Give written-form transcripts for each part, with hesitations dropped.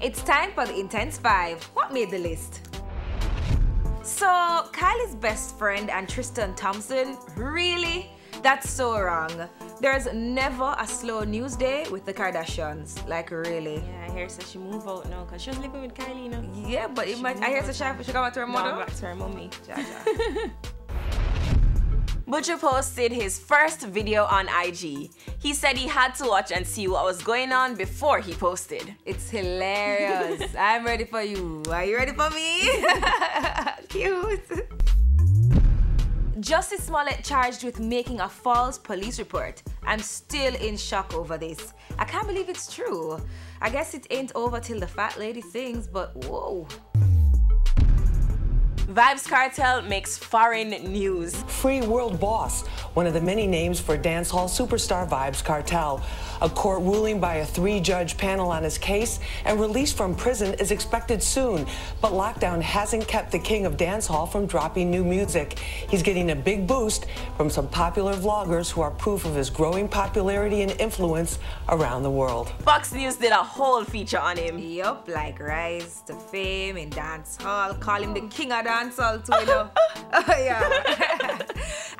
It's time for the Intense 5. What made the list? So, Kylie's best friend and Tristan Thompson? Really? That's so wrong. There's never a slow news day with the Kardashians. Like, really. Yeah, I hear that she moved out now because she was living with Kylie, you know. Yeah, but I hear that she got back to her mother. No, back to her mommy. Ja. Butcha posted his first video on IG. He said he had to watch and see what was going on before he posted. It's hilarious. I'm ready for you. Are you ready for me? Cute. Justice Smollett charged with making a false police report. I'm still in shock over this. I can't believe it's true. I guess it ain't over till the fat lady sings, but whoa. Vybz Kartel makes foreign news. Free world boss, one of the many names for dancehall superstar Vybz Kartel. A court ruling by a 3-judge panel on his case and release from prison is expected soon. But lockdown hasn't kept the king of dancehall from dropping new music. He's getting a big boost from some popular vloggers who are proof of his growing popularity and influence around the world. Fox News did a whole feature on him. Yup, like rise to fame in dancehall, call him the king of dancehall too, you know. Oh, yeah.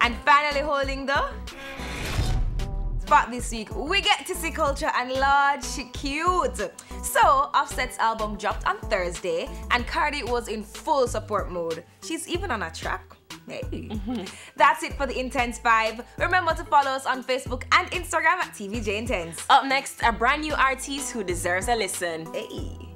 And finally holding the spot this week, we get to see Culture, and Lord, she cute. So, Offset's album dropped on Thursday, and Cardi was in full support mode. She's even on a track. Hey. That's it for the Intense 5. Remember to follow us on Facebook and Instagram at TVJ Intense. Up next, a brand new artist who deserves a listen. Hey.